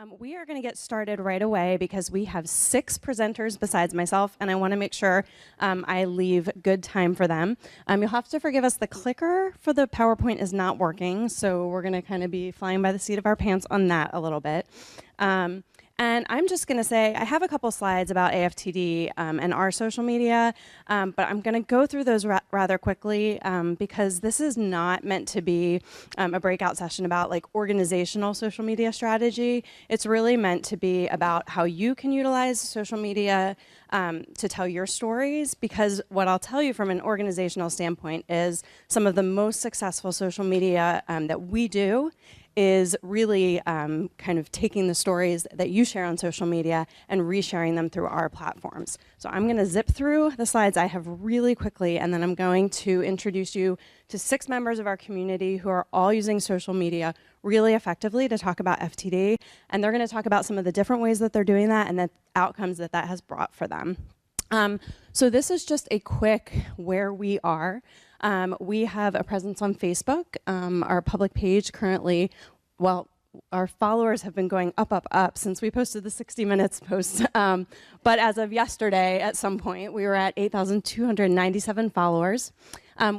We are going to get started right away because we have 6 presenters besides myself, and I want to make sure I leave good time for them. You'll have to forgive us, the clicker for the PowerPoint is not working, so we're going to kind of be flying by the seat of our pants on that a little bit. And I'm just going to say, I have a couple slides about AFTD and our social media, but I'm going to go through those rather quickly because this is not meant to be a breakout session about like organizational social media strategy. It's really meant to be about how you can utilize social media to tell your stories, because what I'll tell you from an organizational standpoint is some of the most successful social media that we do is really kind of taking the stories that you share on social media and resharing them through our platforms. So I'm going to zip through the slides I have really quickly, and then I'm going to introduce you to 6 members of our community who are all using social media really effectively to talk about FTD, and they're going to talk about some of the different ways that they're doing that and the outcomes that that has brought for them. So this is just a quick where we are. We have a presence on Facebook. Our public page currently, well, our followers have been going up since we posted the 60 Minutes post. But as of yesterday, at some point, we were at 8,297 followers.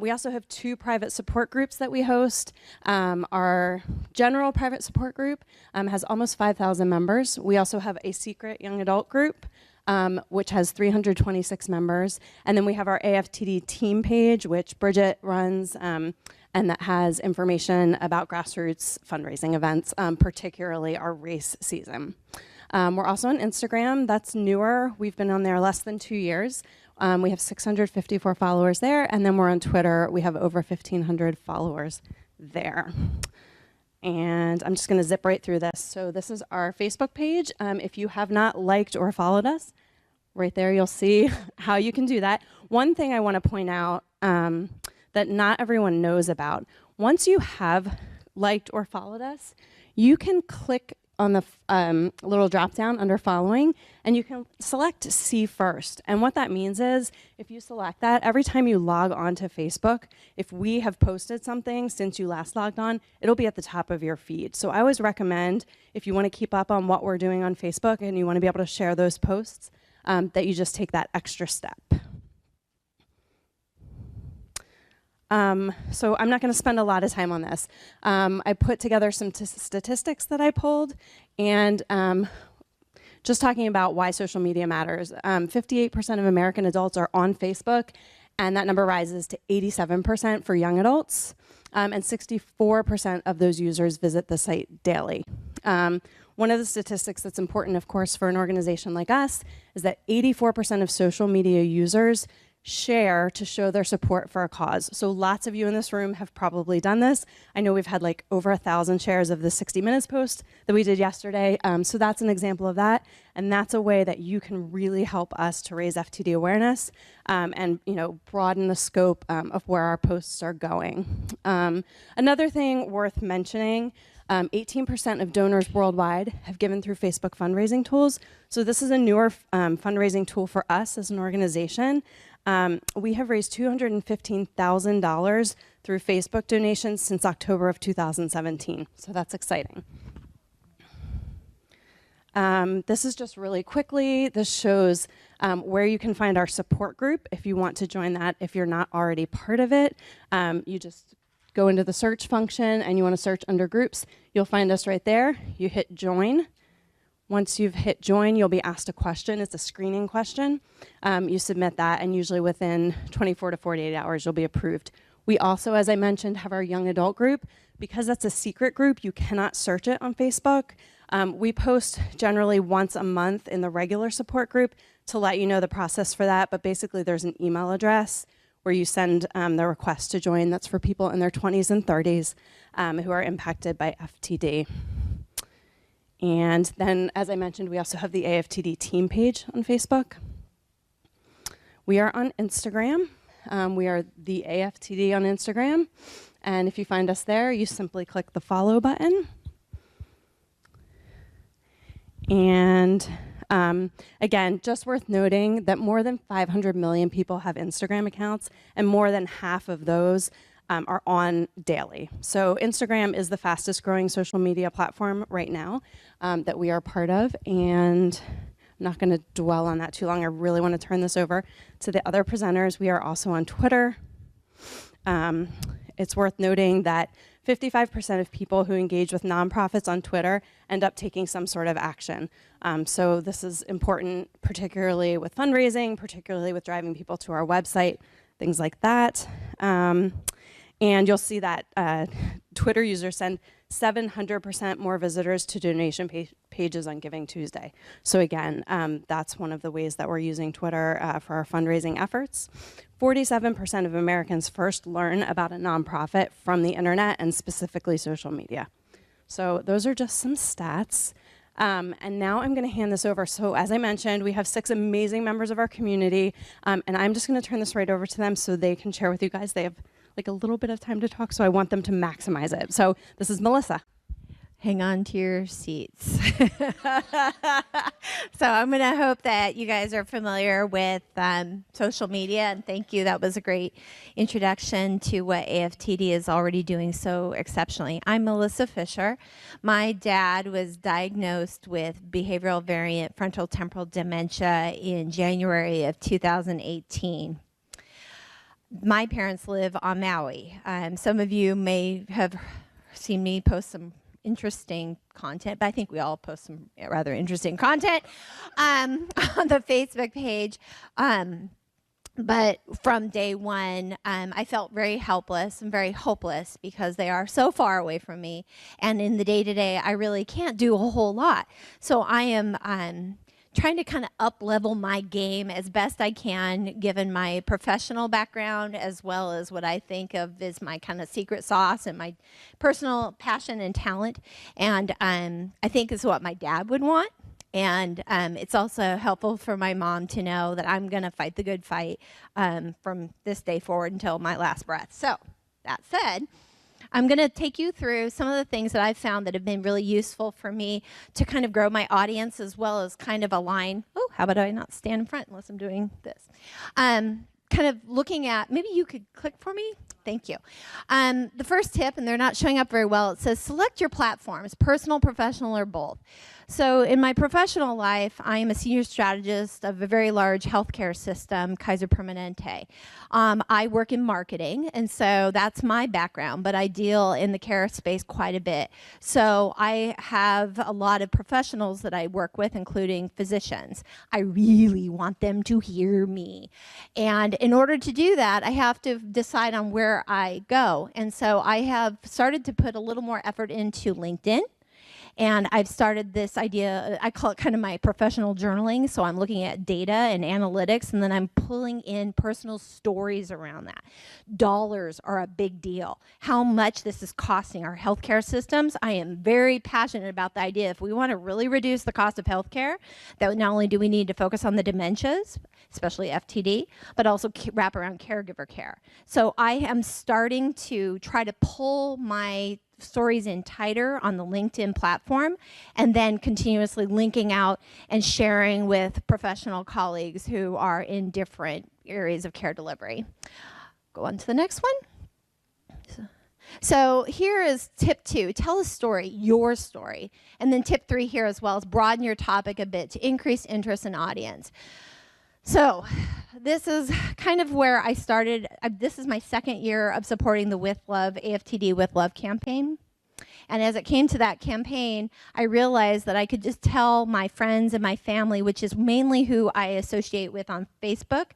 We also have 2 private support groups that we host. Our general private support group has almost 5,000 members. We also have a secret young adult group, which has 326 members. And then we have our AFTD team page, which Bridget runs, and that has information about grassroots fundraising events, particularly our race season. We're also on Instagram. That's newer. We've been on there less than 2 years. We have 654 followers there. And then we're on Twitter. We have over 1,500 followers there. And I'm just going to zip right through this. So this is our Facebook page. If you have not liked or followed us, right there you'll see how you can do that. One thing I want to point out that not everyone knows about, once you have liked or followed us, you can click on the little drop down under following, and you can select see first. And what that means is, if you select that, every time you log on to Facebook, if we have posted something since you last logged on, it'll be at the top of your feed. So I always recommend, if you want to keep up on what we're doing on Facebook and you want to be able to share those posts, that you just take that extra step. So I'm not going to spend a lot of time on this. I put together some statistics that I pulled, and just talking about why social media matters. 58% of American adults are on Facebook, and that number rises to 87% for young adults, and 64% of those users visit the site daily. One of the statistics that's important, of course, for an organization like us is that 84% of social media users share to show their support for a cause. So lots of you in this room have probably done this. I know we've had like over 1,000 shares of the 60 Minutes post that we did yesterday. So that's an example of that. And that's a way that you can really help us to raise FTD awareness and broaden the scope of where our posts are going. Another thing worth mentioning, 18% of donors worldwide have given through Facebook fundraising tools. So this is a newer fundraising tool for us as an organization. We have raised $215,000 through Facebook donations since October of 2017. So that's exciting. This is just really quickly. This shows where you can find our support group if you want to join that. If you're not already part of it, you just go into the search function and you want to search under groups. You'll find us right there. You hit join. Once you've hit join, you'll be asked a question. It's a screening question. You submit that, and usually within 24 to 48 hours, you'll be approved. We also, as I mentioned, have our young adult group. Because that's a secret group, you cannot search it on Facebook. We post generally once a month in the regular support group to let you know the process for that, but basically there's an email address where you send the request to join. That's for people in their 20s and 30s who are impacted by FTD. And then, as I mentioned, we also have the AFTD team page on Facebook. We are on Instagram. We are the AFTD on Instagram. And if you find us there, you simply click the follow button. And again, just worth noting that more than 500 million people have Instagram accounts, and more than half of those are on daily. So Instagram is the fastest growing social media platform right now that we are part of, and I'm not going to dwell on that too long. I really want to turn this over to the other presenters. We are also on Twitter. It's worth noting that 55% of people who engage with nonprofits on Twitter end up taking some sort of action. So this is important, particularly with fundraising, particularly with driving people to our website, things like that. And you'll see that Twitter users send 700% more visitors to donation pages on Giving Tuesday. So again, that's one of the ways that we're using Twitter for our fundraising efforts. 47% of Americans first learn about a nonprofit from the internet and specifically social media. So those are just some stats. And now I'm going to hand this over. So as I mentioned, we have 6 amazing members of our community, and I'm just going to turn this right over to them so they can share with you guys. They have like a little bit of time to talk, so I want them to maximize it. So this is Melissa. Hang on to your seats. So I'm going to hope that you guys are familiar with social media, and thank you. That was a great introduction to what AFTD is already doing so exceptionally. I'm Melissa Fisher. My dad was diagnosed with behavioral variant frontal temporal dementia in January of 2018. My parents live on Maui. Some of you may have seen me post some interesting content, but I think we all post some rather interesting content on the Facebook page. But from day one, I felt very helpless and very hopeless because they are so far away from me. And in the day-to-day, I really can't do a whole lot. So I am trying to kind of up-level my game as best I can, given my professional background, as well as what I think of as my kind of secret sauce and my personal passion and talent. And I think is what my dad would want. And it's also helpful for my mom to know that I'm going to fight the good fight from this day forward until my last breath. So that said, I'm going to take you through some of the things that I've found that have been really useful for me to kind of grow my audience, as well as kind of align. Oh, how about I not stand in front unless I'm doing this? Kind of looking at, maybe you could click for me. Thank you. The first tip, and they're not showing up very well, it says select your platforms, personal, professional, or both. So in my professional life, I am a senior strategist of a very large healthcare system, Kaiser Permanente. I work in marketing, and so that's my background, but I deal in the care space quite a bit. So I have a lot of professionals that I work with, including physicians. I really want them to hear me. And in order to do that, I have to decide on where I go. And so I have started to put a little more effort into LinkedIn. And I've started this idea, I call it kind of my professional journaling. So I'm looking at data and analytics, and then I'm pulling in personal stories around that. Dollars are a big deal. How much this is costing our healthcare systems. I am very passionate about the idea, if we want to really reduce the cost of healthcare, that not only do we need to focus on the dementias, especially FTD, but also wrap around caregiver care. So I am starting to try to pull my stories in tighter on the LinkedIn platform, and then continuously linking out and sharing with professional colleagues who are in different areas of care delivery. Go on to the next one. So here is tip 2, tell a story, your story. And then tip 3 here as well is broaden your topic a bit to increase interest in audience. So this is kind of where I started. This is my second year of supporting the With Love, AFTD With Love campaign. And as it came to that campaign, I realized that I could just tell my friends and my family, which is mainly who I associate with on Facebook.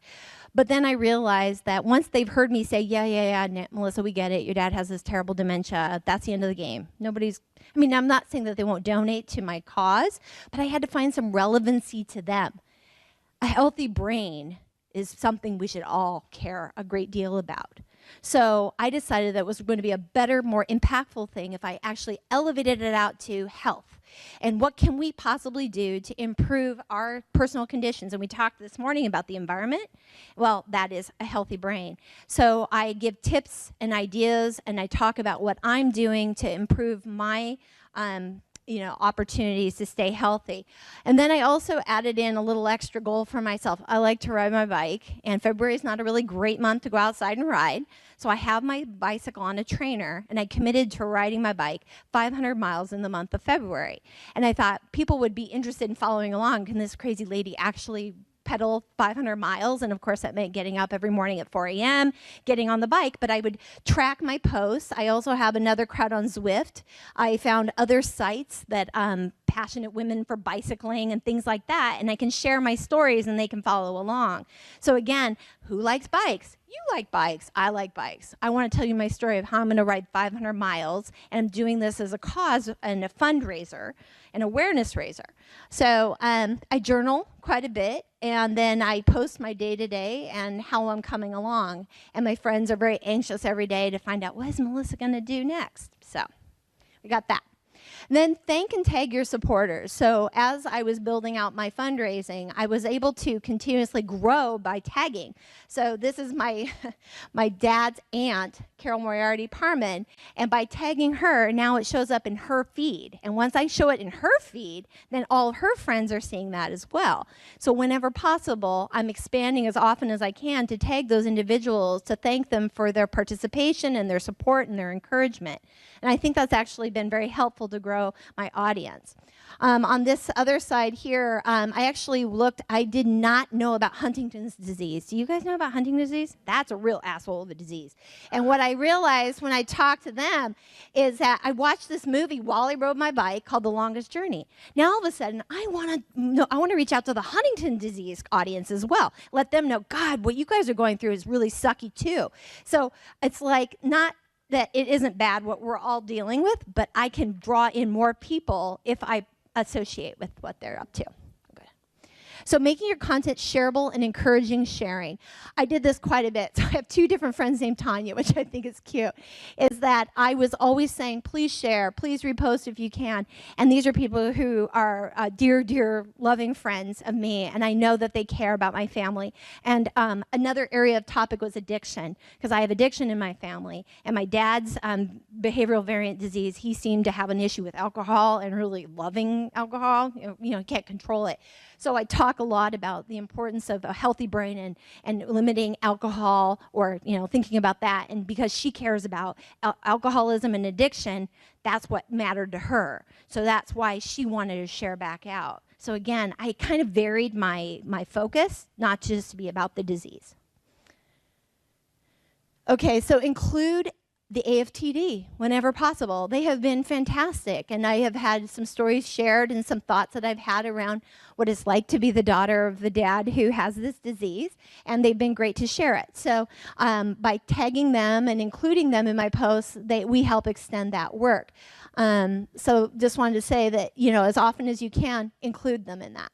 But then I realized that once they've heard me say, yeah, Melissa, we get it. Your dad has this terrible dementia. That's the end of the game. I'm not saying that they won't donate to my cause, but I had to find some relevancy to them. A healthy brain is something we should all care a great deal about. So I decided that it was going to be a better, more impactful thing if I actually elevated it out to health. And what can we possibly do to improve our personal conditions? And we talked this morning about the environment. Well, that is a healthy brain. So I give tips and ideas, and I talk about what I'm doing to improve my opportunities to stay healthy. And then I also added in a little extra goal for myself. I like to ride my bike, and February is not a really great month to go outside and ride. So I have my bicycle on a trainer, and I committed to riding my bike 500 miles in the month of February. And I thought people would be interested in following along. Can this crazy lady actually pedal 500 miles? And of course that meant getting up every morning at 4 a.m., getting on the bike, but I would track my posts. I also have another crowd on Zwift. I found other sites that passionate women for bicycling and things like that, and I can share my stories and they can follow along. So again, who likes bikes? You like bikes. I like bikes. I want to tell you my story of how I'm going to ride 500 miles, and I'm doing this as a cause and a fundraiser, an awareness raiser. So I journal quite a bit, and then I post my day-to-day and how I'm coming along. And my friends are very anxious every day to find out, what is Melissa going to do next? So we got that. And then thank and tag your supporters. So as I was building out my fundraising, I was able to continuously grow by tagging. So this is my my dad's aunt, Carol Moriarty Parman, and by tagging her, now it shows up in her feed. And once I show it in her feed, then all of her friends are seeing that as well. So whenever possible, I'm expanding as often as I can to tag those individuals to thank them for their participation and their support and their encouragement. And I think that's actually been very helpful to grow my audience. On this other side here, I actually looked, I did not know about Huntington's disease. Do you guys know about Huntington's disease? That's a real asshole of a disease. And what I realized when I talked to them is that I watched this movie while I rode my bike called The Longest Journey. Now all of a sudden, I want to reach out to the Huntington disease audience as well. Let them know, God, what you guys are going through is really sucky too. So it's like not that it isn't bad what we're all dealing with, but I can draw in more people if I associate with what they're up to. Good. So making your content shareable and encouraging sharing. I did this quite a bit. So I have two different friends named Tanya, which I think is cute, is that I was always saying, please share, please repost if you can. And these are people who are dear, dear, loving friends of me, and I know that they care about my family. And another area of topic was addiction, because I have addiction in my family. And my dad's behavioral variant disease, he seemed to have an issue with alcohol and really loving alcohol. You can't control it. So I talk a lot about the importance of a healthy brain and limiting alcohol, or thinking about that. And because she cares about alcoholism and addiction, that's what mattered to her. So that's why she wanted to share back out. So again, I kind of varied my focus, not just to be about the disease. Okay, so include the AFTD whenever possible. They have been fantastic, and I have had some stories shared and some thoughts that I've had around what it's like to be the daughter of the dad who has this disease, and they've been great to share it. So by tagging them and including them in my posts, we help extend that work. So just wanted to say that, as often as you can, include them in that.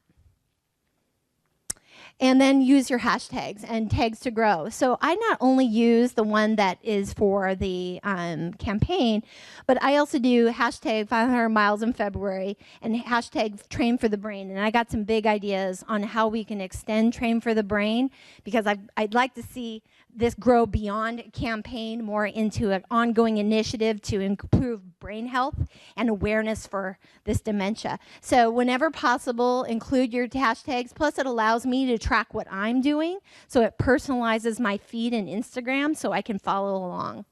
And then use your hashtags and tags to grow. So I not only use the one that is for the campaign, but I also do hashtag 500 miles in February and hashtag train for the brain. And I got some big ideas on how we can extend train for the brain, because I'd like to see this grow beyond a campaign, more into an ongoing initiative to improve brain health and awareness for this dementia. So whenever possible, include your hashtags. Plus, it allows me to track what I'm doing, so it personalizes my feed in Instagram so I can follow along.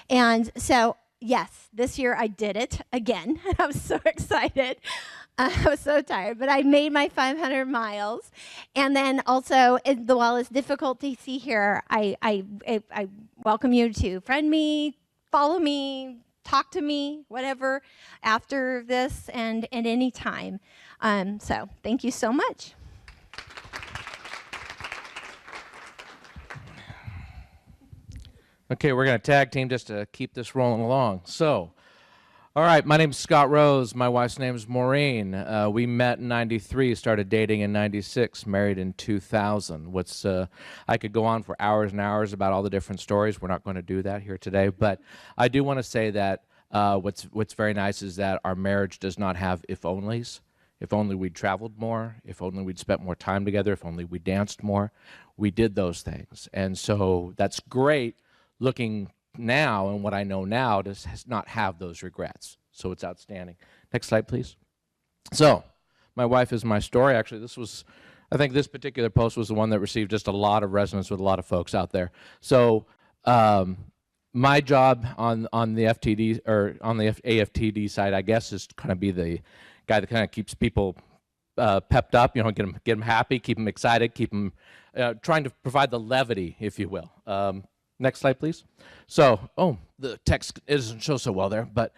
And so, yes, this year I did it again. I was so excited. I was so tired, but I made my 500 miles. And then also, while it's difficult to see here, I welcome you to friend me, follow me, talk to me, whatever, after this and at any time. So thank you so much. Okay, we're going to tag team just to keep this rolling along. So, all right, my name's Scott Rose. My wife's name is Maureen. We met in 93, started dating in 96, married in 2000. I could go on for hours and hours about all the different stories. We're not going to do that here today, but I do want to say that what's very nice is that our marriage does not have if-onlys. If only we'd traveled more, if only we'd spent more time together, if only we danced more. We did those things, and so that's great looking now and what I know now to not have those regrets. So it's outstanding. Next slide, please. So my wife is my story. Actually, I think this particular post was the one that received just a lot of resonance with a lot of folks out there. So my job on the FTD or on the AFTD side, I guess, is to kind of be the guy that kind of keeps people pepped up, get them happy, keep them excited, keep them trying to provide the levity, if you will. Next slide, please. So, the text doesn't show so well there, but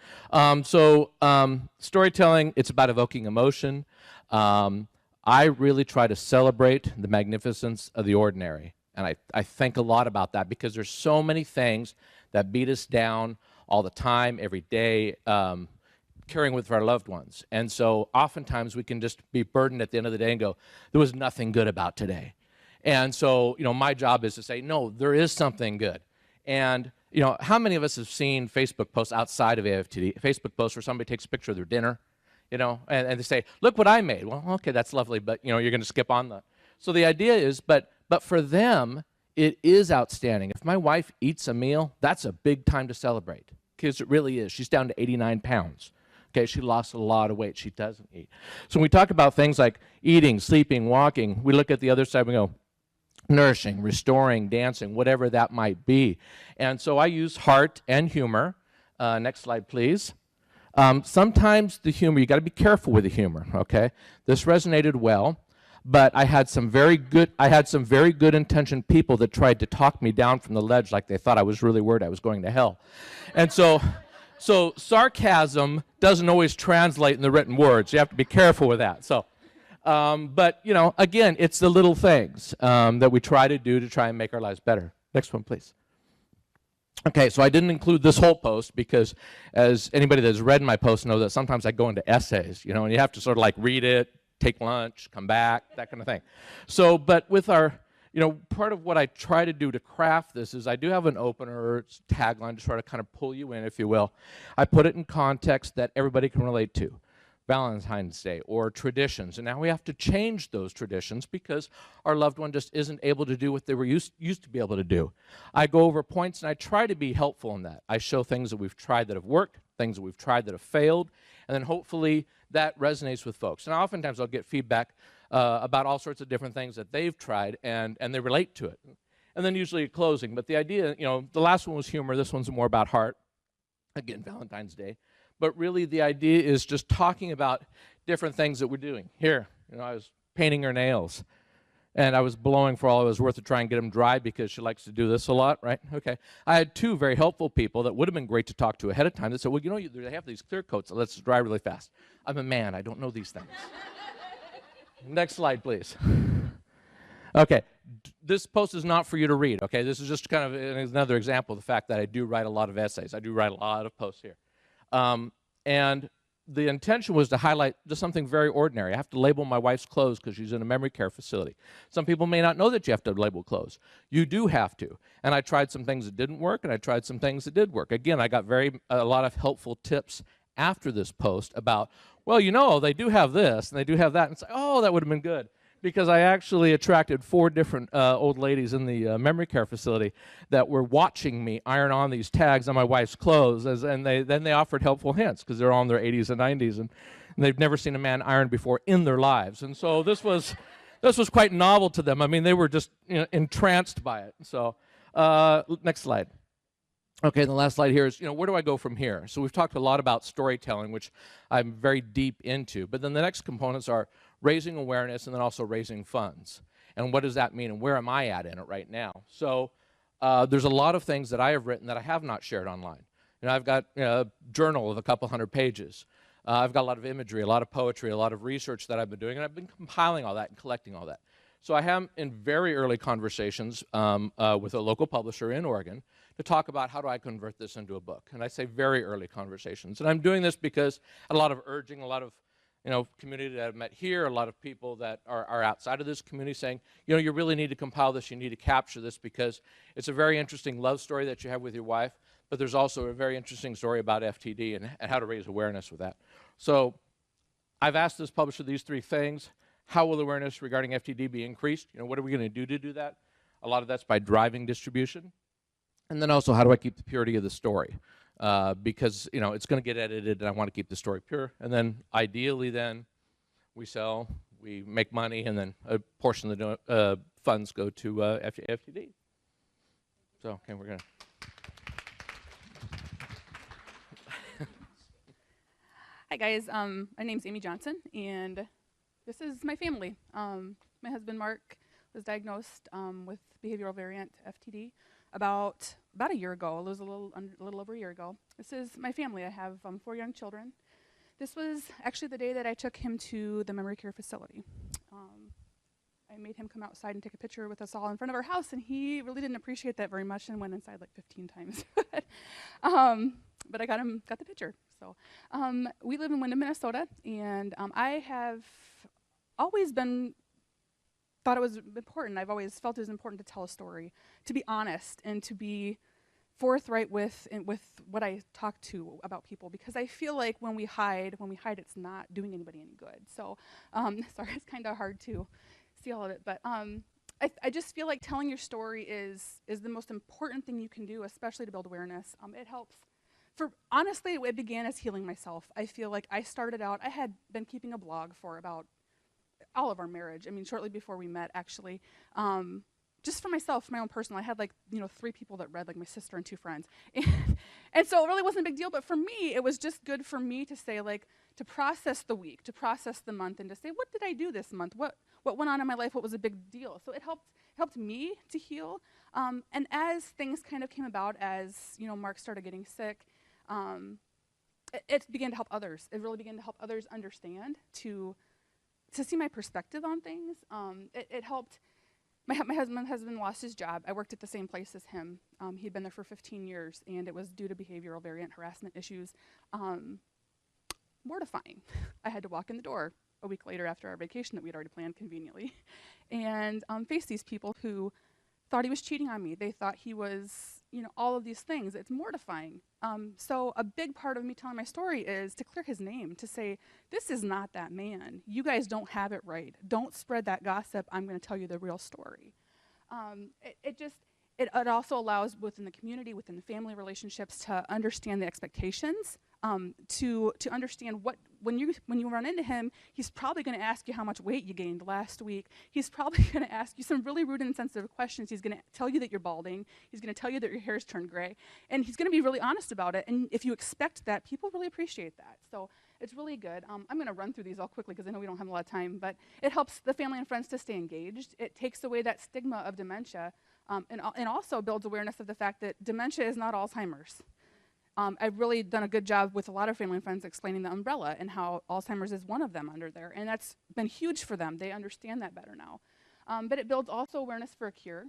storytelling, it's about evoking emotion. I really try to celebrate the magnificence of the ordinary, and I think a lot about that because there's so many things that beat us down all the time, every day, caring with our loved ones. And so oftentimes we can just be burdened at the end of the day and go, there was nothing good about today. And so, my job is to say, no, there is something good. And, how many of us have seen Facebook posts outside of AFTD, Facebook posts where somebody takes a picture of their dinner, and they say, look what I made. Well, okay, that's lovely, but, you're going to skip on that. So the idea is, but for them, it is outstanding. If my wife eats a meal, that's a big time to celebrate, because it really is. She's down to 89 pounds. Okay, she lost a lot of weight. She doesn't eat. So when we talk about things like eating, sleeping, walking, we look at the other side and we go, nourishing, restoring, dancing, whatever that might be. And so I use heart and humor. Next slide, please. Sometimes the humor, you got to be careful with the humor, okay? This resonated well, but I had some very good intentioned people that tried to talk me down from the ledge like they thought I was really worried I was going to hell. And so sarcasm doesn't always translate in the written words. You have to be careful with that. So, but, again, it's the little things that we try to do to try and make our lives better. Next one, please. Okay, so I didn't include this whole post because, as anybody that's read my post knows, that sometimes I go into essays, and you have to sort of like read it, take lunch, come back, that kind of thing. So, but with our, part of what I try to do to craft this is I do have an opener or tagline to try to kind of pull you in, if you will. I put it in context that everybody can relate to. Valentine's Day or traditions, and now we have to change those traditions because our loved one just isn't able to do what they were used to be able to do. I go over points and I try to be helpful in that. I show things that we've tried that have worked, things that we've tried that have failed, and then hopefully that resonates with folks. And oftentimes I'll get feedback about all sorts of different things that they've tried and they relate to it. And then usually a closing, but the idea, the last one was humor, this one's more about heart. Again, Valentine's Day. But really the idea is just talking about different things that we're doing. Here, I was painting her nails, and I was blowing for all it was worth to try and get them dry because she likes to do this a lot, right? Okay. I had two very helpful people that would have been great to talk to ahead of time that said, well, they have these clear coats, so let's dry really fast. I'm a man. I don't know these things. Next slide, please. Okay. This post is not for you to read, okay? This is just kind of another example of the fact that I do write a lot of essays. I do write a lot of posts here. And the intention was to highlight just something very ordinary. I have to label my wife's clothes because she's in a memory care facility. Some people may not know that you have to label clothes. You do have to. And I tried some things that didn't work, and I tried some things that did work. Again, I got a lot of helpful tips after this post about, well, they do have this, and they do have that. And it's like, oh, that would have been good. Because I actually attracted 4 different old ladies in the memory care facility that were watching me iron on these tags on my wife's clothes, and then they offered helpful hints because they're all in their 80s and 90s, and they've never seen a man iron before in their lives. And so this was quite novel to them. I mean, they were just entranced by it. So next slide. Okay, the last slide here is, where do I go from here? So we've talked a lot about storytelling, which I'm very deep into, but then the next components are raising awareness and then also raising funds. And what does that mean, and where am I at in it right now? So there's a lot of things that I have written that I have not shared online. I've got a journal of a couple hundred pages. I've got a lot of imagery, a lot of poetry, a lot of research that I've been doing, and I've been compiling all that and collecting all that. So I am in very early conversations with a local publisher in Oregon to talk about how do I convert this into a book. And I say very early conversations. And I'm doing this because a lot of urging, a lot of community that I've met here, a lot of people that are outside of this community saying, you really need to compile this, you need to capture this because it's a very interesting love story that you have with your wife, but there's also a very interesting story about FTD and how to raise awareness with that. So I've asked this publisher these 3 things. How will awareness regarding FTD be increased? What are we going to do that? A lot of that's by driving distribution. And then also, how do I keep the purity of the story? because it's going to get edited, and I want to keep the story pure. And then ideally, then we sell, we make money, and then a portion of the funds go to AFTD. So, okay, we're going to. Hi guys, my name's Amy Johnson, and this is my family. My husband Mark was diagnosed with behavioral variant FTD about a year ago. It was a little over a year ago. This is my family. I have 4 young children. This was actually the day that I took him to the memory care facility. I made him come outside and take a picture with us all in front of our house, and he really didn't appreciate that very much and went inside like 15 times. But I got the picture. So we live in Windham, Minnesota, and I have always thought it was important. I've always felt it was important to tell a story, to be honest, and to be forthright with what I talk to about people, because I feel like when we hide, it's not doing anybody any good. So sorry, it's kind of hard to see all of it, but I just feel like telling your story is the most important thing you can do, especially to build awareness. It helps. Honestly, it began as healing myself. I feel like I started out, I had been keeping a blog for about all of our marriage. I mean, shortly before we met, actually. Just for myself, for my own personal, I had 3 people that read, like my sister and 2 friends. And so it really wasn't a big deal, but for me, it was just good for me to say, to process the week, to process the month, and to say, what did I do this month? What went on in my life? What was a big deal? So it helped me to heal. And as things kind of came about, as Mark started getting sick, it began to help others. It really began to help others understand, to see my perspective on things. It helped. My husband lost his job. I worked at the same place as him. He'd been there for 15 years, and it was due to behavioral variant harassment issues. Mortifying. I had to walk in the door a week later after our vacation that we'd already planned conveniently, and face these people who thought he was cheating on me. They thought he was, all of these things. It's mortifying. So a big part of me telling my story is to clear his name, to say, this is not that man. You guys don't have it right. Don't spread that gossip. I'm going to tell you the real story. It also allows within the community, within the family relationships, to understand the expectations, to understand when you run into him, he's probably going to ask you how much weight you gained last week. He's probably going to ask you some really rude and insensitive questions. He's going to tell you that you're balding. He's going to tell you that your hair's turned gray. And he's going to be really honest about it. And if you expect that, people really appreciate that. So it's really good. I'm going to run through these all quickly because I know we don't have a lot of time. But it helps the family and friends to stay engaged. It takes away that stigma of dementia, and also builds awareness of the fact that dementia is not Alzheimer's. I've really done a good job with a lot of family and friends explaining the umbrella and how Alzheimer's is one of them under there. And that's been huge for them. They understand that better now. But it builds also awareness for a cure.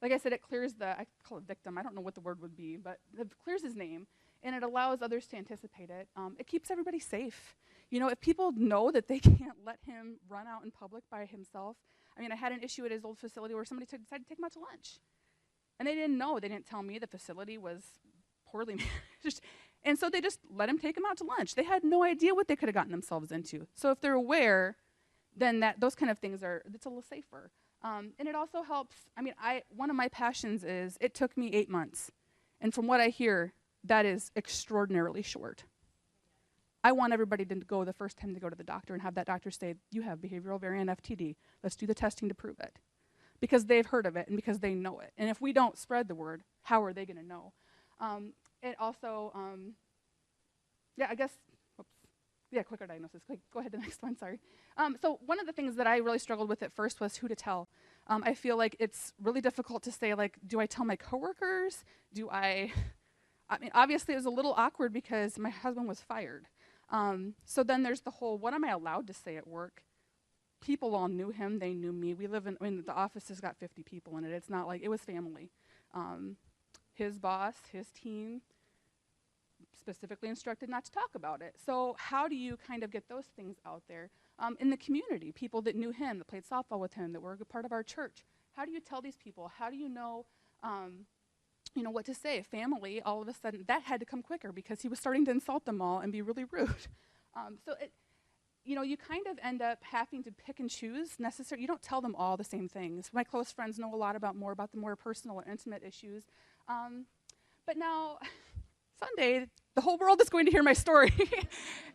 Like I said, it clears I call it victim. I don't know what the word would be, but it clears his name. And it allows others to anticipate it. It keeps everybody safe. If people know that they can't let him run out in public by himself. I mean, I had an issue at his old facility where somebody decided to take him out to lunch. And they didn't know. They didn't tell me the facility was poorly managed. And so they just let him take him out to lunch. They had no idea what they could have gotten themselves into. So if they're aware, then those kind of things it's a little safer. And it also helps. I mean, one of my passions is it took me 8 months. And from what I hear, that is extraordinarily short. I want everybody to go the first time they go to the doctor and have that doctor say, you have behavioral variant FTD. Let's do the testing to prove it. Because they've heard of it and because they know it. And if we don't spread the word, how are they going to know? It also, quicker diagnosis. Go ahead to the next one, sorry. So one of the things that I really struggled with at first was who to tell. I feel like it's really difficult to say, do I tell my coworkers? I mean, obviously it was a little awkward because my husband was fired. So then there's the whole, what am I allowed to say at work? People all knew him, they knew me. We live the office has got 50 people in it. It's not like, it was family. His boss, his team, specifically instructed not to talk about it. So how do you kind of get those things out there? In the community, people that knew him, that played softball with him, that were a good part of our church. How do you tell these people? How do you know what to say? Family, all of a sudden, that had to come quicker because he was starting to insult them all and be really rude. You kind of end up having to pick and choose necessary. You don't tell them all the same things. My close friends know a lot more about the more personal or intimate issues. But now, Sunday, the whole world is going to hear my story.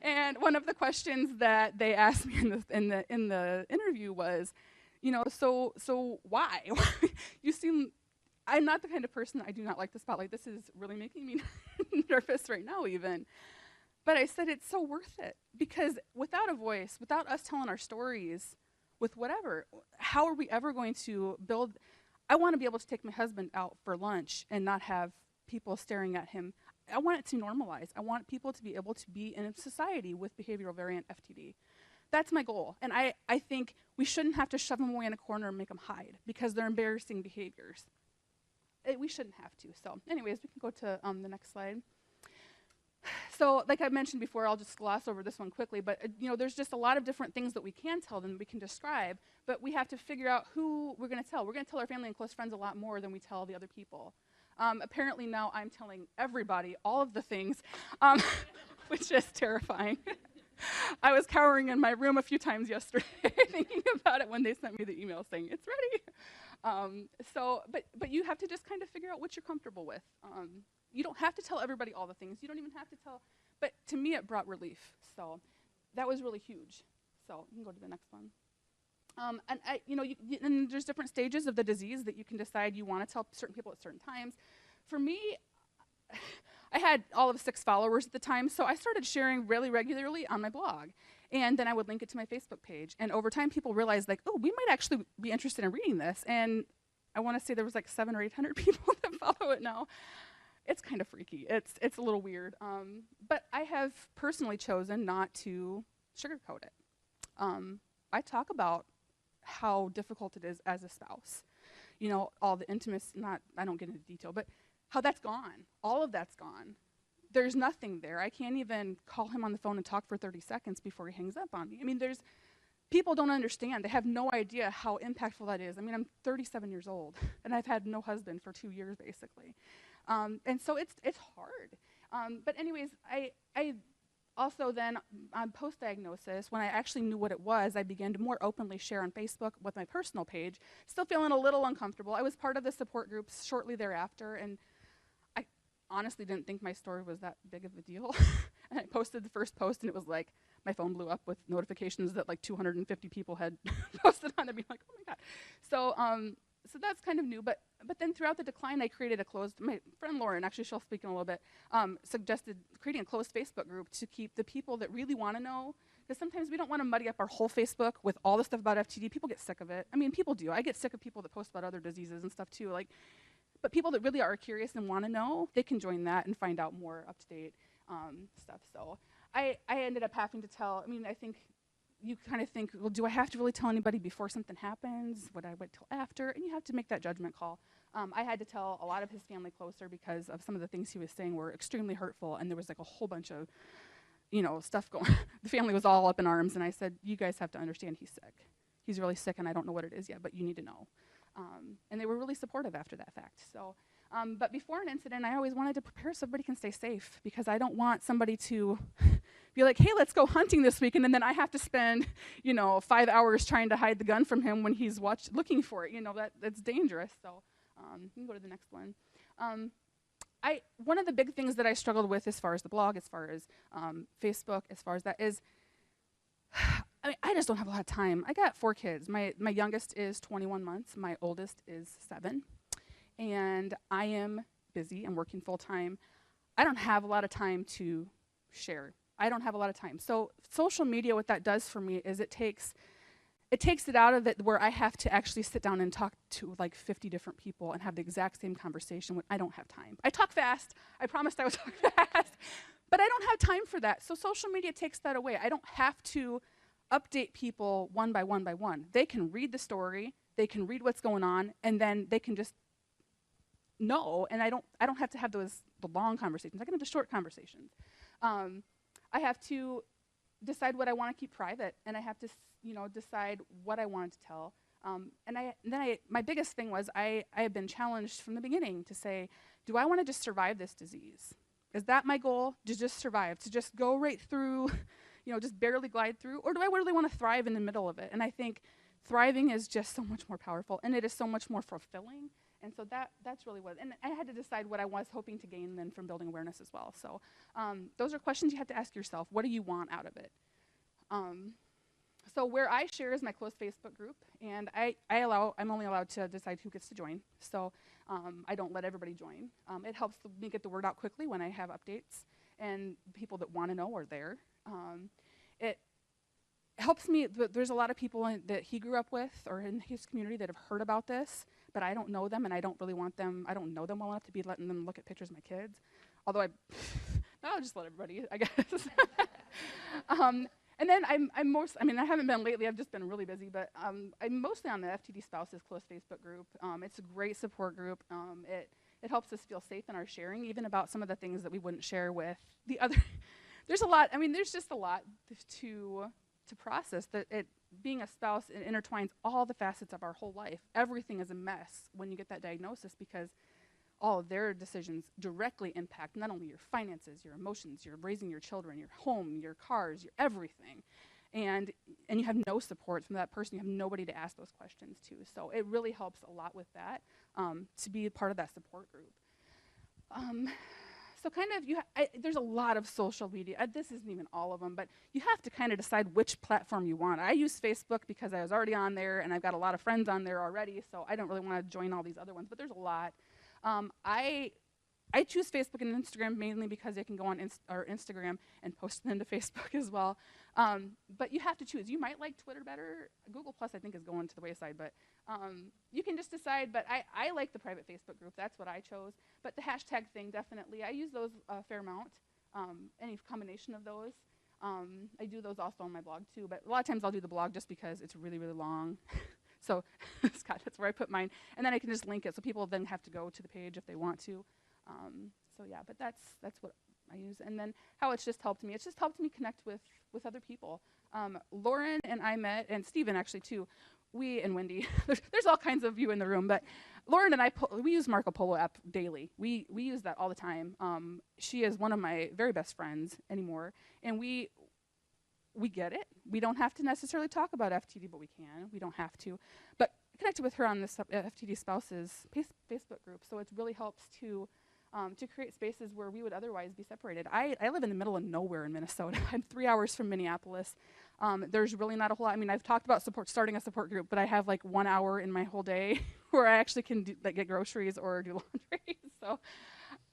And one of the questions that they asked me in the interview was, so why? You seem, I'm not the kind of person, I do not like the spotlight. This is really making me nervous right now even. But I said it's so worth it, because without a voice, without us telling our stories, with whatever, how are we ever going to build? I want to be able to take my husband out for lunch and not have people staring at him. I want it to normalize. I want people to be able to be in a society with behavioral variant FTD. That's my goal. And I think we shouldn't have to shove them away in a corner and make them hide because they're embarrassing behaviors. We shouldn't have to. So anyways, we can go to the next slide. So like I mentioned before, I'll just gloss over this one quickly, but there's just a lot of different things that we can tell them, we can describe, but we have to figure out who we're going to tell. We're going to tell our family and close friends a lot more than we tell the other people. Apparently now I'm telling everybody all of the things, which is terrifying. I was cowering in my room a few times yesterday thinking about it when they sent me the email saying it's ready. But you have to just kind of figure out what you're comfortable with. You don't have to tell everybody all the things. You don't even have to tell, but to me it brought relief. So that was really huge. So you can go to the next one. And there's different stages of the disease that you can decide you want to tell certain people at certain times. For me, I had all of 6 followers at the time, so I started sharing really regularly on my blog. And then I would link it to my Facebook page. And over time, people realized, like, oh, we might actually be interested in reading this. And I want to say there was like 700 or 800 people that follow it now. It's kind of freaky. It's a little weird. But I have personally chosen not to sugarcoat it. I talk about how difficult it is as a spouse. All the intimacy, I don't get into detail, but how that's gone. All of that's gone. There's nothing there. I can't even call him on the phone and talk for 30 seconds before he hangs up on me. I mean, people don't understand. They have no idea how impactful that is. I mean, I'm 37 years old, and I've had no husband for 2 years, basically. And so it's hard. But anyways, I also then on post-diagnosis, when I actually knew what it was, I began to more openly share on Facebook with my personal page, still feeling a little uncomfortable. I was part of the support groups shortly thereafter, and I honestly didn't think my story was that big of a deal. And I posted the first post, and it was like, my phone blew up with notifications that like 250 people had posted on it, being like, oh my God. So that's kind of new, but then throughout the decline, I created my friend Lauren, actually she'll speak in a little bit, suggested creating a closed Facebook group to keep the people that really want to know, because sometimes we don't want to muddy up our whole Facebook with all the stuff about FTD. People get sick of it. I mean, people do. I get sick of people that post about other diseases and stuff too. But people that really are curious and want to know, they can join that and find out more up-to-date stuff. So I ended up having to tell, I think you kind of think, well, do I have to really tell anybody before something happens? Would I wait till after? And you have to make that judgment call. I had to tell a lot of his family closer because of some of the things he was saying were extremely hurtful, and there was like a whole bunch of, stuff going. The family was all up in arms, and I said, you guys have to understand he's sick. He's really sick, and I don't know what it is yet, but you need to know. And they were really supportive after that fact. So, but before an incident, I always wanted to prepare so everybody can stay safe, because I don't want somebody to be like, hey, let's go hunting this weekend, and then I have to spend, 5 hours trying to hide the gun from him when he's looking for it. That's dangerous. So you can go to the next one. One of the big things that I struggled with as far as the blog, as far as Facebook, as far as that is, I just don't have a lot of time. I got 4 kids. My youngest is 21 months. My oldest is 7. And I am busy. I'm working full time. I don't have a lot of time to share. I don't have a lot of time. So social media, what that does for me is it takes it out of it where I have to actually sit down and talk to like 50 different people and have the exact same conversation when I don't have time. I talk fast. I promised I would talk fast. But I don't have time for that. So social media takes that away. I don't have to update people one by one by one. They can read the story, they can read what's going on, and then they can just know, and I don't have to have the long conversations. I can have the short conversations. I have to decide what I want to keep private, and I have to decide what I want to tell. My biggest thing was I have been challenged from the beginning to say, do I want to just survive this disease? Is that my goal, to just survive, to just go right through, just barely glide through, or do I really want to thrive in the middle of it? And I think thriving is just so much more powerful, and it is so much more fulfilling. And so that's really what, and I had to decide what I was hoping to gain then from building awareness as well. So those are questions you have to ask yourself. What do you want out of it? So where I share is my closed Facebook group, and I'm only allowed to decide who gets to join. So I don't let everybody join. It helps me get the word out quickly when I have updates, and people that want to know are there. It helps me, there's a lot of people that he grew up with or in his community that have heard about this, but I don't know them, and I don't really want them, I don't know them well enough to be letting them look at pictures of my kids. Although I'll just let everybody, I guess. And then I haven't been lately, I've just been really busy, but I'm mostly on the FTD Spouses Close Facebook group. It's a great support group. It helps us feel safe in our sharing, even about some of the things that we wouldn't share with the other. There's just a lot to process. Being a spouse, it intertwines all the facets of our whole life. Everything is a mess when you get that diagnosis, because all of their decisions directly impact not only your finances, your emotions, your raising your children, your home, your cars, your everything. And you have no support from that person. You have nobody to ask those questions to. So it really helps a lot with that, to be a part of that support group. So kind of, there's a lot of social media. This isn't even all of them, but you have to kind of decide which platform you want. I use Facebook because I was already on there, and I've got a lot of friends on there already, so I don't really want to join all these other ones, but there's a lot. I choose Facebook and Instagram mainly because I can go on Instagram and post them to Facebook as well. But you have to choose. You might like Twitter better. Google Plus, I think, is going to the wayside, but you can just decide. But I like the private Facebook group. That's what I chose. But the hashtag thing, definitely. I use those a fair amount, any combination of those. I do those also on my blog, too. But a lot of times I'll do the blog just because it's really, really long. So, Scott, that's where I put mine. And then I can just link it, so people then have to go to the page if they want to. So yeah, but that's what I use. And then how it's just helped me. It's just helped me connect with other people. Lauren and I met, and Stephen actually too. We and Wendy. There's all kinds of you in the room, but Lauren and I, we use Marco Polo app daily. We use that all the time. She is one of my very best friends anymore, and we get it. We don't have to necessarily talk about FTD, but we can. We don't have to. But connected with her on this FTD Spouses Facebook group, so it really helps to create spaces where we would otherwise be separated. I live in the middle of nowhere in Minnesota. I'm 3 hours from Minneapolis. There's really not a whole lot. I mean, I've talked about starting a support group, but I have like 1 hour in my whole day where I actually can get groceries or do laundry. So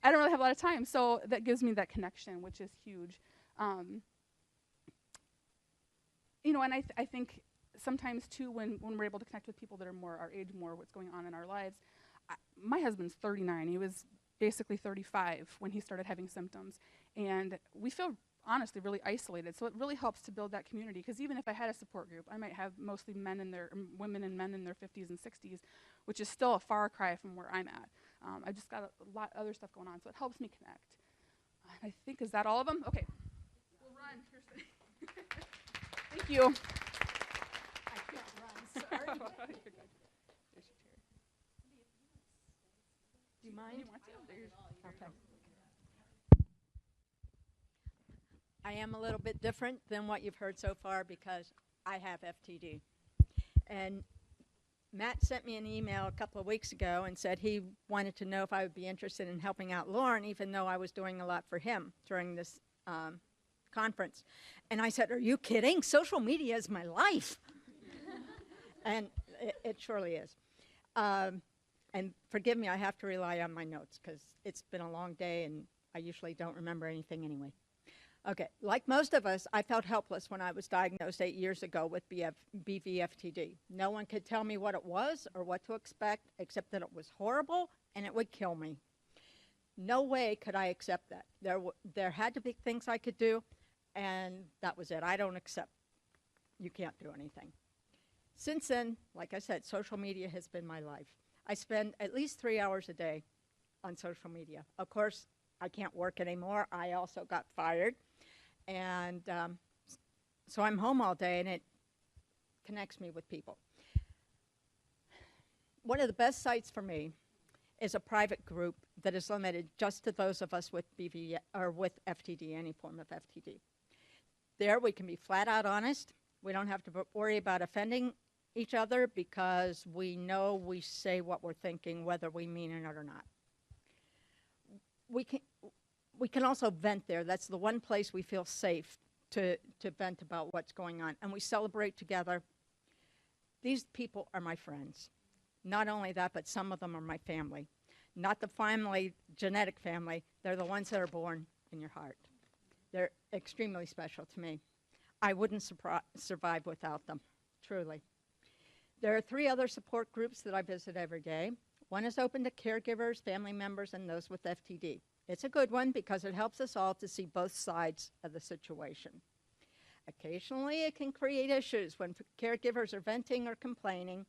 I don't really have a lot of time. So that gives me that connection, which is huge. And I think sometimes too, when we're able to connect with people that are more our age, more what's going on in our lives. My husband's 39. He was basically 35 when he started having symptoms, and we feel honestly really isolated. So it really helps to build that community, because even if I had a support group, I might have mostly women and men in their 50s and 60s, which is still a far cry from where I'm at. I've just got a lot of other stuff going on, so it helps me connect. I think, is that all of them? Okay, we'll run. Thank you. I can't run, sorry. You're good. There's your chair. Do you mind? You want to? Okay. I am a little bit different than what you've heard so far because I have FTD. And Matt sent me an email a couple of weeks ago and said he wanted to know if I would be interested in helping out Lauren, even though I was doing a lot for him during this conference. And I said, "Are you kidding? Social media is my life." And it surely is. And forgive me, I have to rely on my notes because it's been a long day and I usually don't remember anything anyway. Okay, like most of us, I felt helpless when I was diagnosed 8 years ago with BVFTD. No one could tell me what it was or what to expect, except that it was horrible and it would kill me. No way could I accept that. There had to be things I could do, and that was it. I don't accept. You can't do anything. Since then, like I said, social media has been my life. I spend at least 3 hours a day on social media. Of course, I can't work anymore. I also got fired. And so I'm home all day, and it connects me with people. One of the best sites for me is a private group that is limited just to those of us with with FTD, any form of FTD. There we can be flat out honest. We don't have to worry about offending each other because we know we say what we're thinking, whether we mean it or not. We can also vent there. That's the one place we feel safe to vent about what's going on. And we celebrate together. These people are my friends. Not only that, but some of them are my family. Not the family, genetic family. They're the ones that are born in your heart. They're extremely special to me. I wouldn't survive without them, truly. There are 3 other support groups that I visit every day. One is open to caregivers, family members, and those with FTD. It's a good one because it helps us all to see both sides of the situation. Occasionally, it can create issues when caregivers are venting or complaining.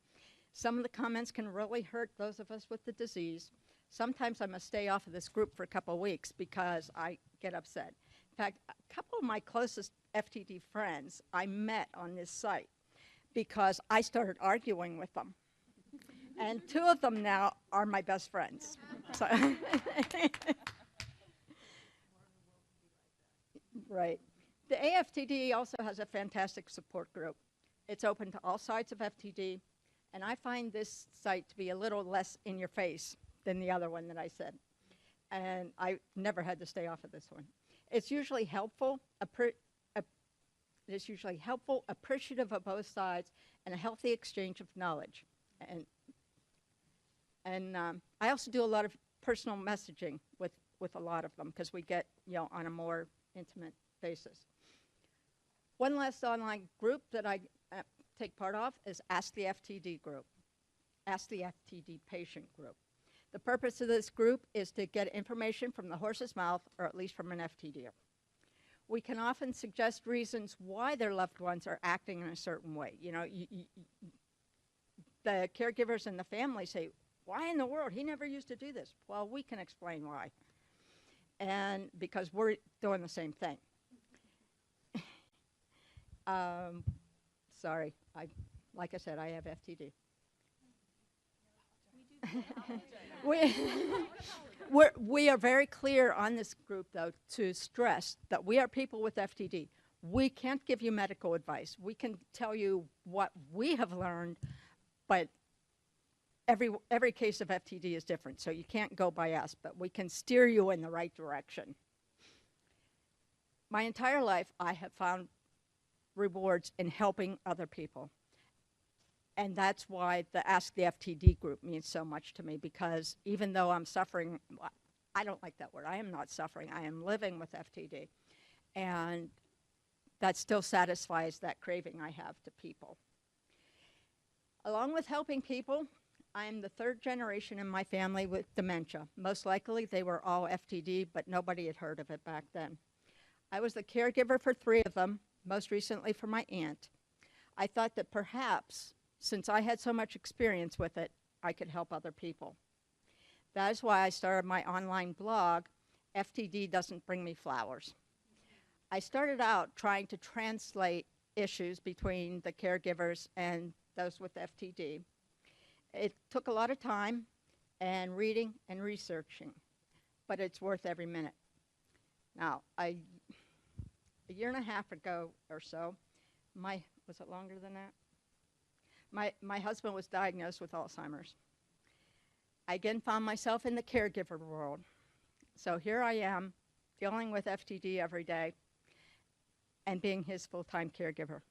Some of the comments can really hurt those of us with the disease. Sometimes I must stay off of this group for a couple of weeks because I get upset. In fact, a couple of my closest FTD friends I met on this site because I started arguing with them. And 2 of them now are my best friends. So right. The AFTD also has a fantastic support group. It's open to all sides of FTD, and I find this site to be a little less in your face than the other one that I said. And I never had to stay off of this one. It's usually helpful, appreciative of both sides, and a healthy exchange of knowledge. And I also do a lot of personal messaging with a lot of them because we get, on a more intimate basis. One last online group that I take part of is Ask the FTD group, Ask the FTD patient group. The purpose of this group is to get information from the horse's mouth, or at least from an FTDer. We can often suggest reasons why their loved ones are acting in a certain way. The caregivers and the family say, why in the world? He never used to do this. Well, we can explain why. And because we're doing the same thing. Sorry, like I said, I have FTD. We are very clear on this group, though, to stress that we are people with FTD. We can't give you medical advice. We can tell you what we have learned, but every case of FTD is different, so you can't go by us, but we can steer you in the right direction. My entire life, I have found rewards in helping other people. And that's why the Ask the FTD group means so much to me, because even though I'm suffering, I don't like that word. I am not suffering. I am living with FTD. And that still satisfies that craving I have to people. Along with helping people, I am the 3rd generation in my family with dementia. Most likely they were all FTD, but nobody had heard of it back then. I was the caregiver for 3 of them, most recently for my aunt. I thought that perhaps, since I had so much experience with it, I could help other people. That is why I started my online blog, FTD Doesn't Bring Me Flowers. I started out trying to translate issues between the caregivers and those with FTD. It took a lot of time and reading and researching, but it's worth every minute. Now, a year and a half ago or so, was it longer than that? My husband was diagnosed with Alzheimer's. I again found myself in the caregiver world. So here I am, dealing with FTD every day and being his full-time caregiver.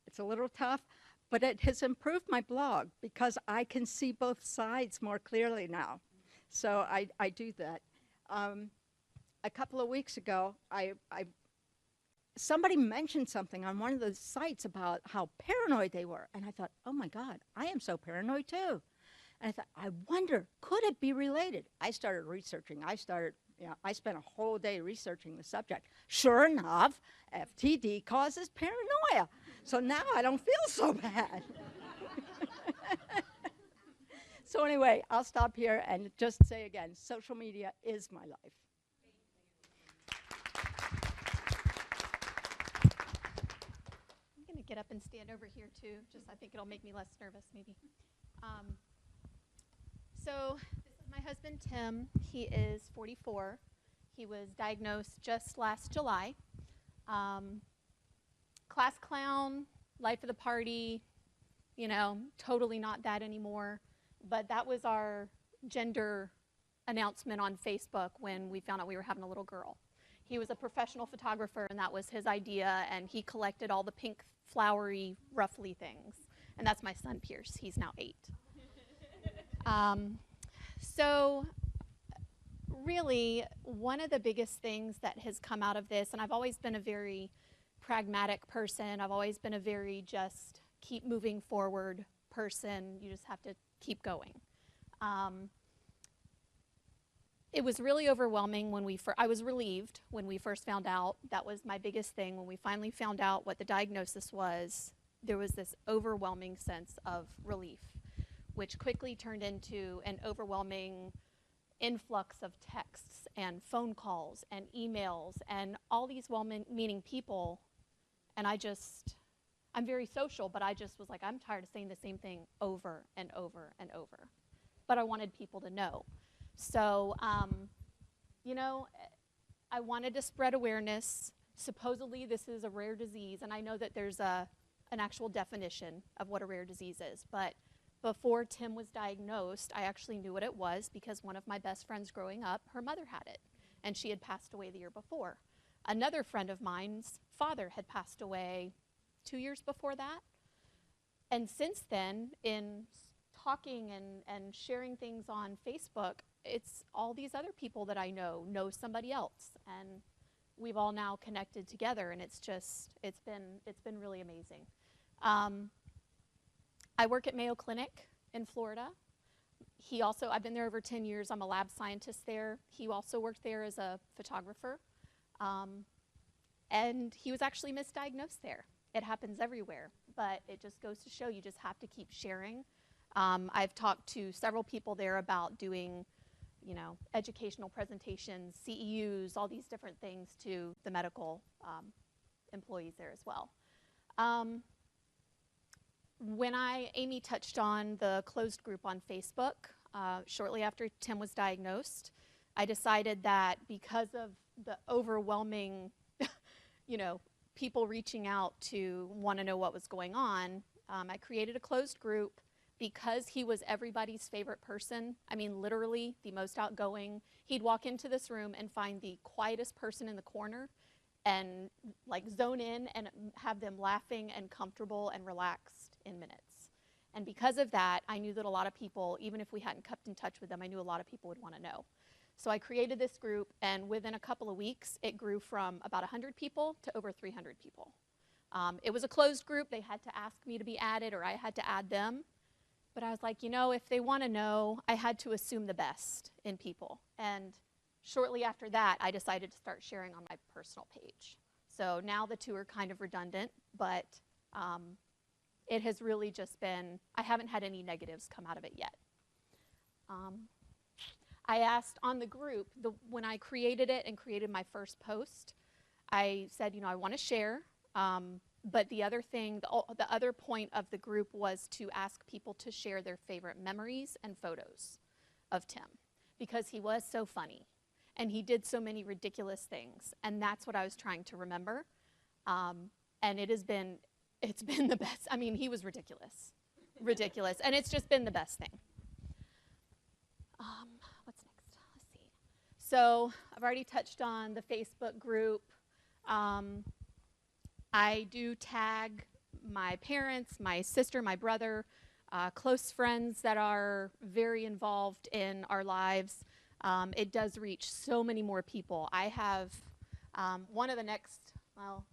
It's a little tough, but it has improved my blog because I can see both sides more clearly now. So I do that. A couple of weeks ago, somebody mentioned something on one of the sites about how paranoid they were. And I thought, oh my God, I am so paranoid too. And I thought, I wonder, could it be related? I started researching. I spent a whole day researching the subject. Sure enough, FTD causes paranoia. So now I don't feel so bad. So anyway, I'll stop here and just say again, social media is my life. I'm going to get up and stand over here too. I think it'll make me less nervous maybe. So this is my husband, Tim. He is 44. He was diagnosed just last July. Class clown, life of the party, you know, totally not that anymore. But that was our gender announcement on Facebook when we found out we were having a little girl. He was a professional photographer, and that was his idea, and he collected all the pink, flowery, ruffly things. And that's my son, Pierce. He's now 8. So really, one of the biggest things that has come out of this, and I've always been a very pragmatic person. I've always been a very just keep moving forward person. You just have to keep going. It was really overwhelming when I was relieved when we first found out. That was my biggest thing. When we finally found out what the diagnosis was, there was this overwhelming sense of relief, which quickly turned into an overwhelming influx of texts and phone calls and emails and all these well-meaning people. And I'm very social, but I just was like, I'm tired of saying the same thing over and over and over. But I wanted people to know. So, you know, I wanted to spread awareness. Supposedly this is a rare disease, and I know that there's an actual definition of what a rare disease is, but before Tim was diagnosed, I actually knew what it was because one of my best friends growing up, her mother had it, and she had passed away the year before. Another friend of mine's father had passed away 2 years before that. And since then, in talking and sharing things on Facebook, it's all these other people that I know somebody else, and we've all now connected together, and it's been really amazing. I work at Mayo Clinic in Florida. I've been there over 10 years. I'm a lab scientist there. He also worked there as a photographer. And he was actually misdiagnosed there. It happens everywhere, but it just goes to show you just have to keep sharing. I've talked to several people there about doing, you know, educational presentations, CEUs, all these different things to the medical employees there as well. When Amy touched on the closed group on Facebook, shortly after Tim was diagnosed, I decided that because of the overwhelming, you know, people reaching out to want to know what was going on, I created a closed group because he was everybody's favorite person. I mean, literally the most outgoing. He'd walk into this room and find the quietest person in the corner and like zone in and have them laughing and comfortable and relaxed in minutes. And because of that, I knew that a lot of people, even if we hadn't kept in touch with them, I knew a lot of people would want to know. So I created this group, and within a couple of weeks, it grew from about 100 people to over 300 people. It was a closed group. They had to ask me to be added, or I had to add them. But I was like, you know, if they want to know, I had to assume the best in people. And shortly after that, I decided to start sharing on my personal page. So now the two are kind of redundant, but it has really just been, I haven't had any negatives come out of it yet. I asked on the group, when I created it and created my first post, I said, you know, I want to share, but the other thing, the other point of the group was to ask people to share their favorite memories and photos of Tim, because he was so funny, and he did so many ridiculous things, and that's what I was trying to remember, and it's been the best. I mean, he was ridiculous, and it's just been the best thing. What's next? Let's see. So I've already touched on the Facebook group. I do tag my parents, my sister, my brother, close friends that are very involved in our lives. It does reach so many more people. I have one of the next, well,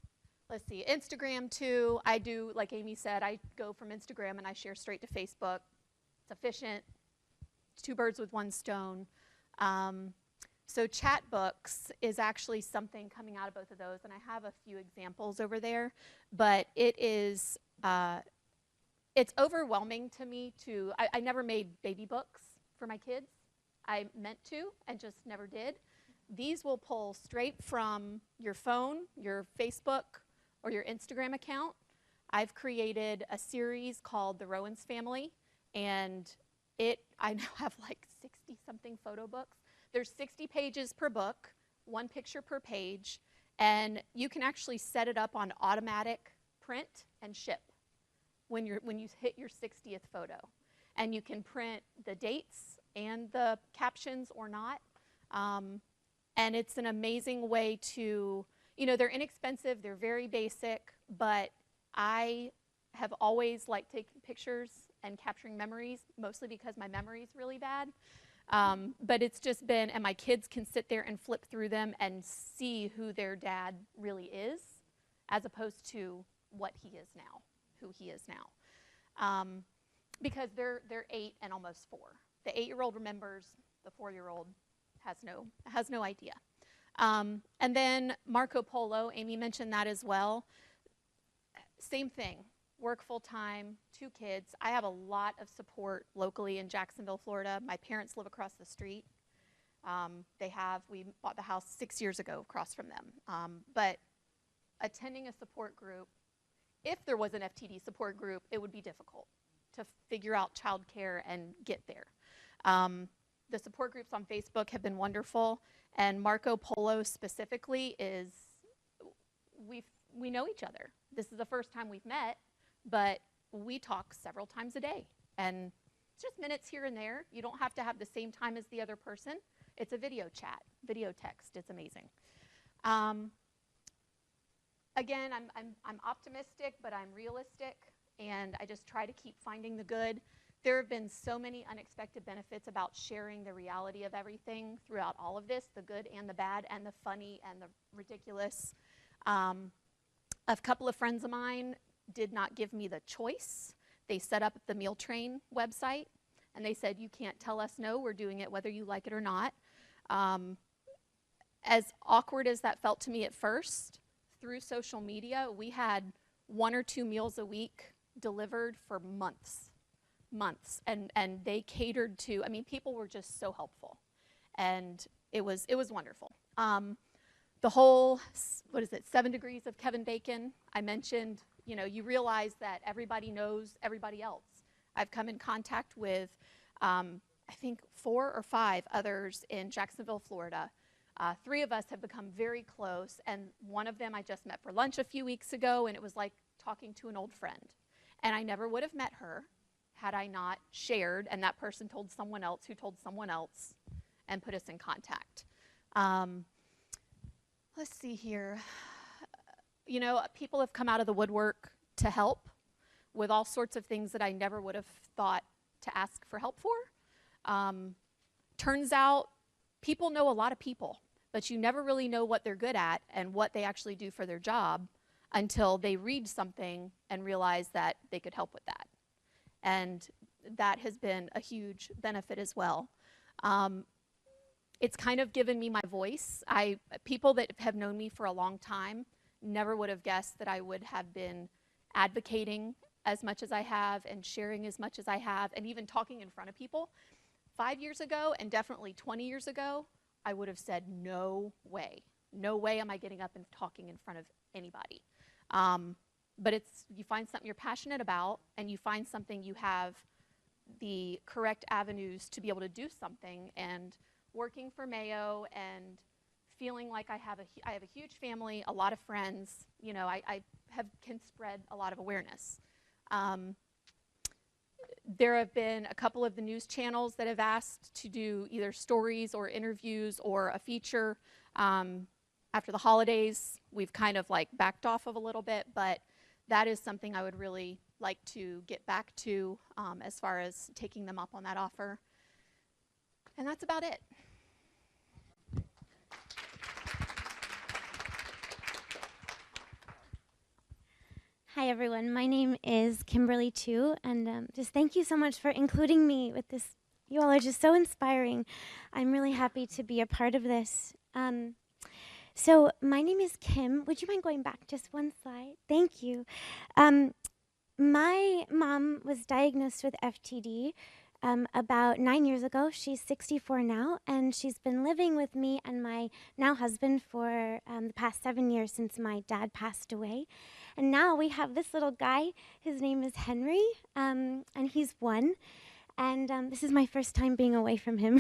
let's see, Instagram too. I do, like Amy said, I go from Instagram and I share straight to Facebook. It's efficient. Two birds with one stone. So chat books is actually something coming out of both of those, and I have a few examples over there, but it's overwhelming to me I never made baby books for my kids. I meant to and just never did. These will pull straight from your phone, your Facebook, or your Instagram account. I've created a series called The Rowans Family, and I now have like 60-something photo books. There's 60 pages per book, one picture per page, and you can actually set it up on automatic print and ship. when you hit your 60th photo. And you can print the dates and the captions or not. And it's an amazing way to, they're inexpensive, they're very basic, but I have always liked taking pictures and capturing memories, mostly because my memory is really bad. But it's just been, and my kids can sit there and flip through them and see who their dad really is, as opposed to what he is now, who he is now. Because they're 8 and almost 4. The 8-year-old remembers, the 4-year-old has no idea. And then Marco Polo, Amy mentioned that as well. Same thing, work full time, 2 kids. I have a lot of support locally in Jacksonville, Florida. My parents live across the street. We bought the house 6 years ago across from them. But attending a support group, if there was an FTD support group, it would be difficult to figure out childcare and get there. The support groups on Facebook have been wonderful, and Marco Polo specifically we know each other. This is the first time we've met, but we talk several times a day, and it's just minutes here and there. You don't have to have the same time as the other person. It's a video chat, video text. It's amazing. Again, I'm optimistic, but I'm realistic, and I just try to keep finding the good. There have been so many unexpected benefits about sharing the reality of everything throughout all of this, the good and the bad and the funny and the ridiculous. A couple of friends of mine did not give me the choice. They set up the Meal Train website, and they said, you can't tell us no, we're doing it whether you like it or not. As awkward as that felt to me at first, through social media, we had 1 or 2 meals a week delivered for months, and they catered to, people were just so helpful, and it was wonderful. The whole, 7 degrees of Kevin Bacon, I mentioned, you realize that everybody knows everybody else. I've come in contact with, I think 4 or 5 others in Jacksonville, Florida. 3 of us have become very close, and one of them I just met for lunch a few weeks ago, and it was like talking to an old friend. And I never would have met her had I not shared, and that person told someone else who told someone else and put us in contact. Let's see here. People have come out of the woodwork to help with all sorts of things that I never would have thought to ask for help for. Turns out people know a lot of people, but you never really know what they're good at and what they actually do for their job until they read something and realize that they could help with that. And that has been a huge benefit as well. It's kind of given me my voice. People that have known me for a long time never would have guessed that I would have been advocating as much as I have and sharing as much as I have and even talking in front of people. 5 years ago and definitely 20 years ago, I would have said, no way. No way am I getting up and talking in front of anybody. But you find something you're passionate about, and you find something you have the correct avenues to be able to do something. And working for Mayo and feeling like I have a huge family, a lot of friends, I can spread a lot of awareness. There have been a couple of the news channels that have asked to do either stories or interviews or a feature. After the holidays, we've kind of backed off of a little bit, but that is something I would really like to get back to as far as taking them up on that offer. And that's about it. Hi everyone, my name is Kimberly Chu, and just thank you so much for including me with this. You all are just so inspiring. I'm really happy to be a part of this. So my name is Kim. Would you mind going back just one slide? Thank you. My mom was diagnosed with FTD about 9 years ago. She's 64 now, and she's been living with me and my now husband for the past 7 years since my dad passed away. And now we have this little guy. His name is Henry, and he's 1. And this is my first time being away from him.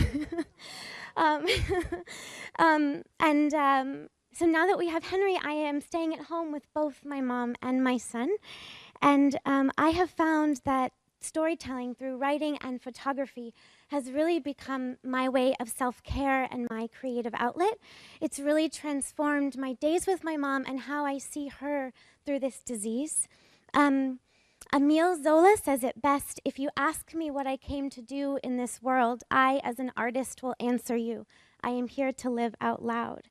So now that we have Henry, I am staying at home with both my mom and my son. And I have found that storytelling through writing and photography has really become my way of self-care and my creative outlet. It's really transformed my days with my mom and how I see her through this disease. Emile Zola says it best: if you ask me what I came to do in this world, I, as an artist, will answer you. I am here to live out loud.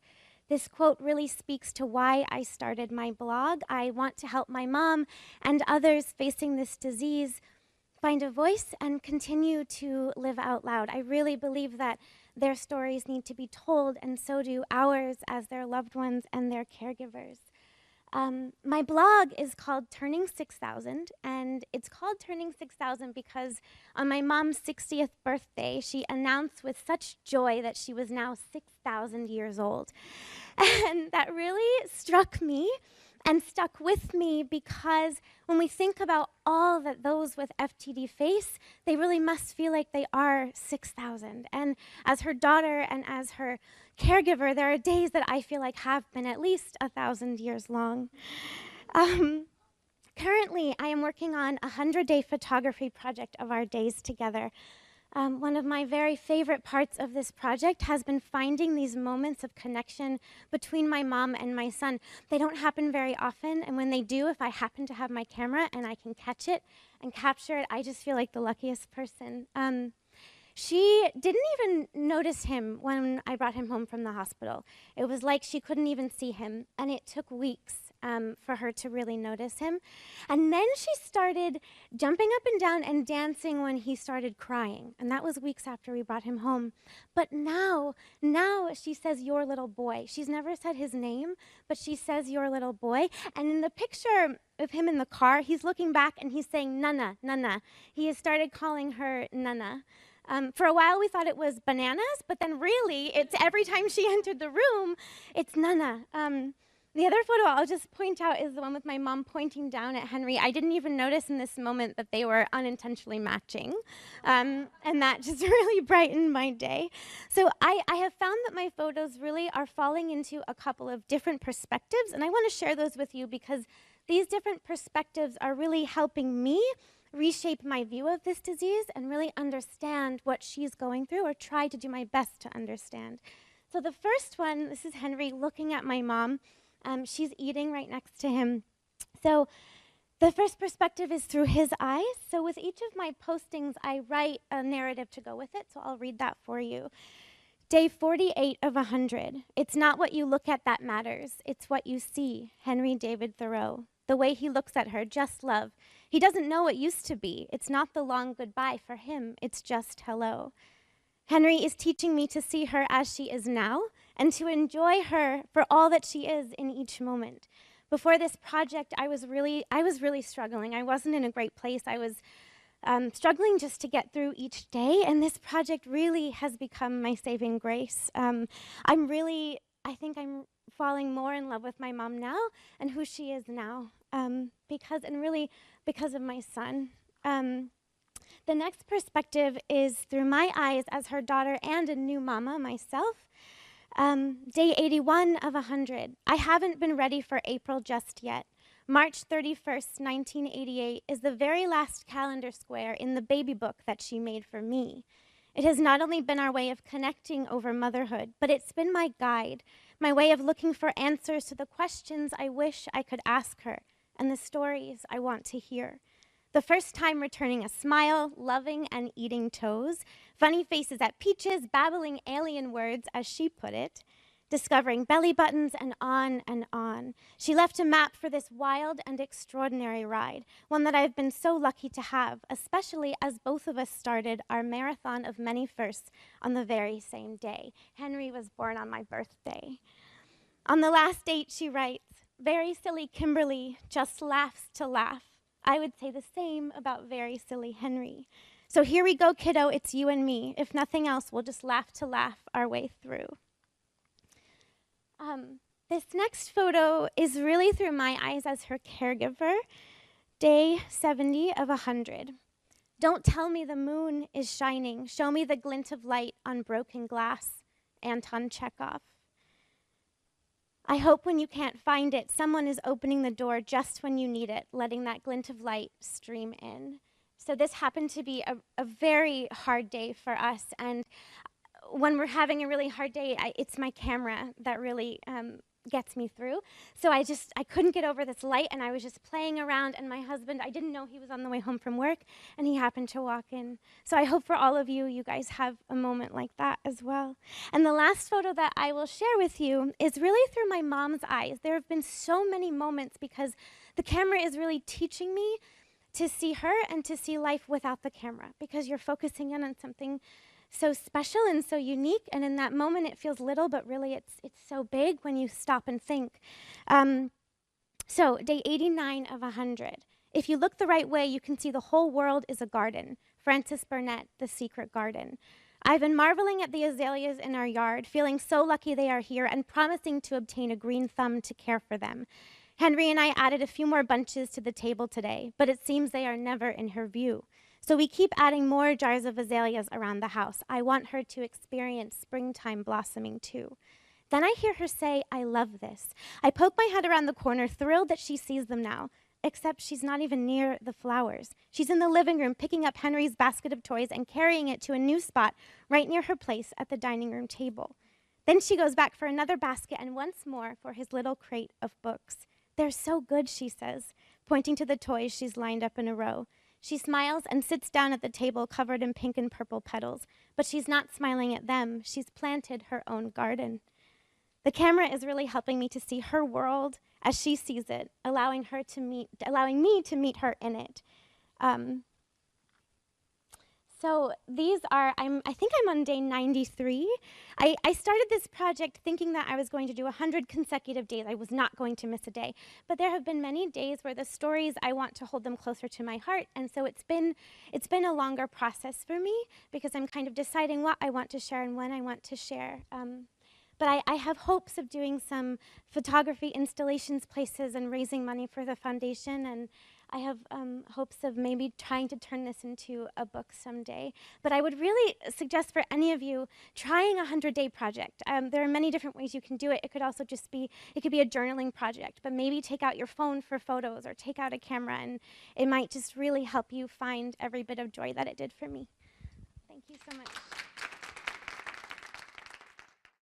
This quote really speaks to why I started my blog. I want to help my mom and others facing this disease find a voice and continue to live out loud. I really believe that their stories need to be told, and so do ours as their loved ones and their caregivers. My blog is called Turning 6,000, and it's called Turning 6,000 because on my mom's 60th birthday, she announced with such joy that she was now 6,000 years old. And that really struck me and stuck with me, because when we think about all that those with FTD face, they really must feel like they are 6,000. And as her daughter and as her caregiver, there are days that I feel like have been at least 1,000 years long. Currently, I am working on a 100-day photography project of our days together. One of my very favorite parts of this project has been finding these moments of connection between my mom and my son. They don't happen very often, and when they do, if I happen to have my camera and I can catch it and capture it, I just feel like the luckiest person. She didn't even notice him when I brought him home from the hospital. It was like she couldn't even see him, and it took weeks for her to really notice him. And then she started jumping up and down and dancing when he started crying, and that was weeks after we brought him home. But now she says, "Your little boy." She's never said his name, but she says, "Your little boy." And in the picture of him in the car, he's looking back and he's saying, "Nana, Nana." He has started calling her Nana. For a while, we thought it was bananas, but then really, it's every time she entered the room, it's Nana. The other photo I'll just point out is the one with my mom pointing down at Henry. I didn't even notice in this moment that they were unintentionally matching, and that just really brightened my day. So I have found that my photos really are falling into a couple of different perspectives, and I want to share those with you because these different perspectives are really helping me reshape my view of this disease and really understand what she's going through, or try to do my best to understand. So the first one, this is Henry looking at my mom. She's eating right next to him. So the first perspective is through his eyes. So with each of my postings, I write a narrative to go with it. So I'll read that for you. Day 48 of 100. It's not what you look at that matters. It's what you see. Henry David Thoreau. The way he looks at her, just love. He doesn't know what used to be. It's not the long goodbye for him. It's just hello. Henry is teaching me to see her as she is now and to enjoy her for all that she is in each moment. Before this project, I was really struggling. I wasn't in a great place. I was struggling just to get through each day, and this project really has become my saving grace. I think I'm falling more in love with my mom now and who she is now, because of my son. The next perspective is through my eyes as her daughter and a new mama myself. Day 81 of 100. I haven't been ready for April just yet. March 31st, 1988 is the very last calendar square in the baby book that she made for me. It has not only been our way of connecting over motherhood, but it's been my guide, my way of looking for answers to the questions I wish I could ask her and the stories I want to hear. The first time returning a smile, loving and eating toes, funny faces at peaches, babbling alien words, as she put it, discovering belly buttons, and on and on. She left a map for this wild and extraordinary ride, one that I've been so lucky to have, especially as both of us started our marathon of many firsts on the very same day. Henry was born on my birthday. On the last date, she writes, "Very silly Kimberly just laughs to laugh." I would say the same about very silly Henry. So here we go, kiddo, it's you and me. If nothing else, we'll just laugh to laugh our way through. This next photo is really through my eyes as her caregiver. Day 70 of 100. Don't tell me the moon is shining. Show me the glint of light on broken glass. Anton Chekhov. I hope when you can't find it, someone is opening the door just when you need it, letting that glint of light stream in. So this happened to be a very hard day for us. And when we're having a really hard day, it's my camera that really gets me through. So I couldn't get over this light, and I was just playing around, and my husband, I didn't know he was on the way home from work, and he happened to walk in. So I hope for all of you, you guys have a moment like that as well. And the last photo that I will share with you is really through my mom's eyes. There have been so many moments because the camera is really teaching me to see her and to see life without the camera, because you're focusing in on something so special and so unique, and in that moment it feels little, but really it's so big when you stop and think. So day 89 of 100. If you look the right way, you can see the whole world is a garden. Frances Burnett, The Secret Garden. I've been marveling at the azaleas in our yard, feeling so lucky they are here, and promising to obtain a green thumb to care for them. Henry and I added a few more bunches to the table today, but it seems they are never in her view. So we keep adding more jars of azaleas around the house. I want her to experience springtime blossoming too. Then I hear her say, I love this. I poke my head around the corner, thrilled that she sees them now, except she's not even near the flowers. She's in the living room picking up Henry's basket of toys and carrying it to a new spot right near her place at the dining room table. Then she goes back for another basket and once more for his little crate of books. They're so good, she says, pointing to the toys she's lined up in a row. She smiles and sits down at the table covered in pink and purple petals, but she's not smiling at them. She's planted her own garden. The camera is really helping me to see her world as she sees it, allowing me to meet her in it. So these are, I think I'm on day 93. I started this project thinking that I was going to do 100 consecutive days. I was not going to miss a day. But there have been many days where the stories, I want to hold them closer to my heart. And so it's been a longer process for me because I'm kind of deciding what I want to share and when I want to share. But I have hopes of doing some photography installations places and raising money for the foundation, and I have hopes of maybe trying to turn this into a book someday. But I would really suggest for any of you trying a 100-day project. There are many different ways you can do it. It could also just be, it could be a journaling project, but maybe take out your phone for photos or take out a camera, and it might just really help you find every bit of joy that it did for me. Thank you so much.